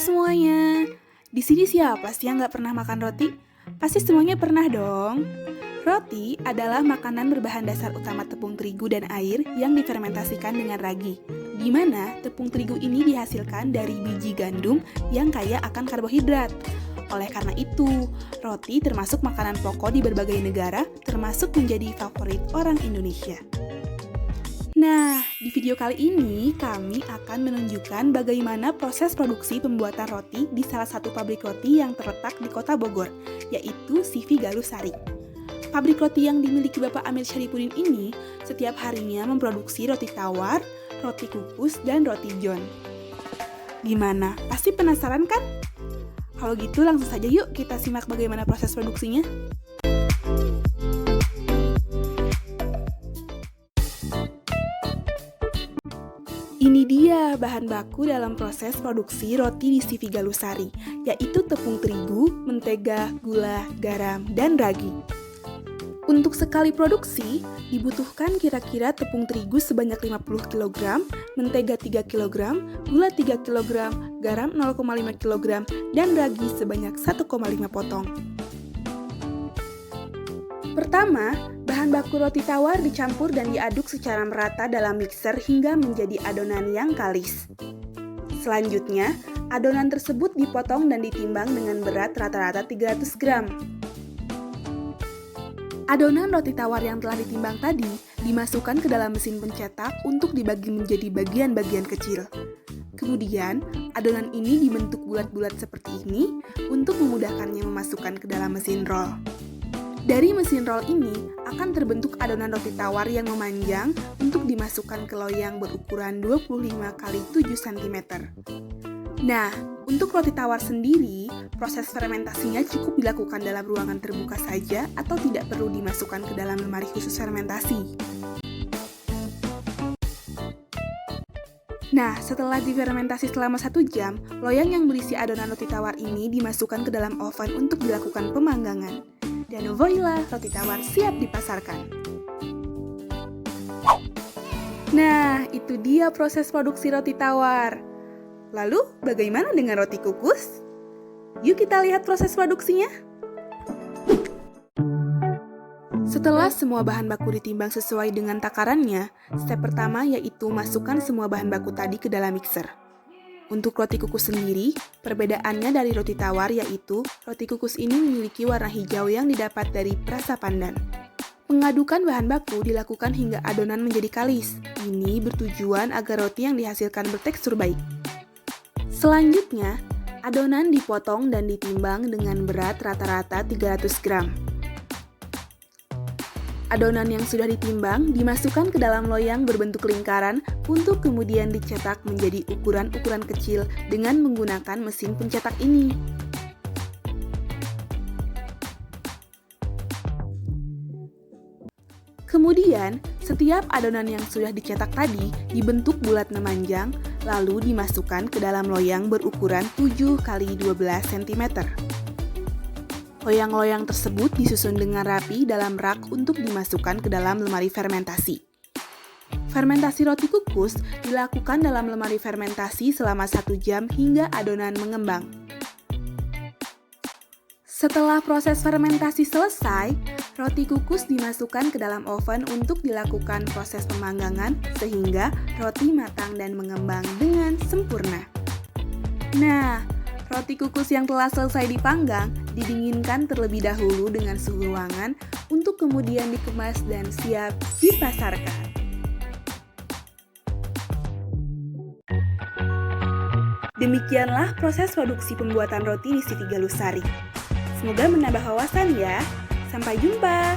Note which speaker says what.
Speaker 1: semuanya. Di sini siapa sih yang nggak pernah makan roti? Pasti semuanya pernah dong. Roti adalah makanan berbahan dasar utama tepung terigu dan air yang difermentasikan dengan ragi. Di mana tepung terigu ini dihasilkan dari biji gandum yang kaya akan karbohidrat. Oleh karena itu, roti termasuk makanan pokok di berbagai negara, termasuk menjadi favorit orang Indonesia. Nah, di video kali ini kami akan menunjukkan bagaimana proses produksi pembuatan roti di salah satu pabrik roti yang terletak di Kota Bogor, yaitu CV Galusari. Pabrik roti yang dimiliki Bapak Amir Syaripudin ini setiap harinya memproduksi roti tawar, roti kukus, dan roti john. Gimana? Pasti penasaran kan? Kalau gitu langsung saja yuk kita simak bagaimana proses produksinya. Ini dia bahan baku dalam proses produksi roti di CV Galusari, yaitu tepung terigu, mentega, gula, garam, dan ragi. Untuk sekali produksi, dibutuhkan kira-kira tepung terigu sebanyak 50 kg, mentega 3 kg, gula 3 kg, garam 0,5 kg, dan ragi sebanyak 1,5 potong. Pertama, bahan baku roti tawar dicampur dan diaduk secara merata dalam mixer hingga menjadi adonan yang kalis. Selanjutnya, adonan tersebut dipotong dan ditimbang dengan berat rata-rata 300 gram. Adonan roti tawar yang telah ditimbang tadi dimasukkan ke dalam mesin pencetak untuk dibagi menjadi bagian-bagian kecil. Kemudian, adonan ini dibentuk bulat-bulat seperti ini untuk memudahkannya memasukkan ke dalam mesin roll. Dari mesin roll ini akan terbentuk adonan roti tawar yang memanjang untuk dimasukkan ke loyang berukuran 25 x 7 cm. Nah, untuk roti tawar sendiri, proses fermentasinya cukup dilakukan dalam ruangan terbuka saja atau tidak perlu dimasukkan ke dalam lemari khusus fermentasi. Nah, setelah difermentasi selama 1 jam, loyang yang berisi adonan roti tawar ini dimasukkan ke dalam oven untuk dilakukan pemanggangan. Dan voila, roti tawar siap dipasarkan. Nah, itu dia proses produksi roti tawar. Lalu, bagaimana dengan roti kukus? Yuk kita lihat proses produksinya. Setelah semua bahan baku ditimbang sesuai dengan takarannya, step pertama yaitu masukkan semua bahan baku tadi ke dalam mixer. Untuk roti kukus sendiri, perbedaannya dari roti tawar yaitu roti kukus ini memiliki warna hijau yang didapat dari perasa pandan. Pengadukan bahan baku dilakukan hingga adonan menjadi kalis. Ini bertujuan agar roti yang dihasilkan bertekstur baik. Selanjutnya, adonan dipotong dan ditimbang dengan berat rata-rata 300 gram. Adonan yang sudah ditimbang dimasukkan ke dalam loyang berbentuk lingkaran untuk kemudian dicetak menjadi ukuran-ukuran kecil dengan menggunakan mesin pencetak ini. Kemudian, setiap adonan yang sudah dicetak tadi dibentuk bulat memanjang, lalu dimasukkan ke dalam loyang berukuran 7 x 12 cm. Loyang-loyang tersebut disusun dengan rapi dalam rak untuk dimasukkan ke dalam lemari fermentasi. Fermentasi roti kukus dilakukan dalam lemari fermentasi selama 1 jam hingga adonan mengembang. Setelah proses fermentasi selesai, roti kukus dimasukkan ke dalam oven untuk dilakukan proses pemanggangan sehingga roti matang dan mengembang dengan sempurna. Nah, roti kukus yang telah selesai dipanggang didinginkan terlebih dahulu dengan suhu ruangan untuk kemudian dikemas dan siap dipasarkan. Demikianlah proses produksi pembuatan roti di CV Galusari. Semoga menambah wawasan ya. Sampai jumpa!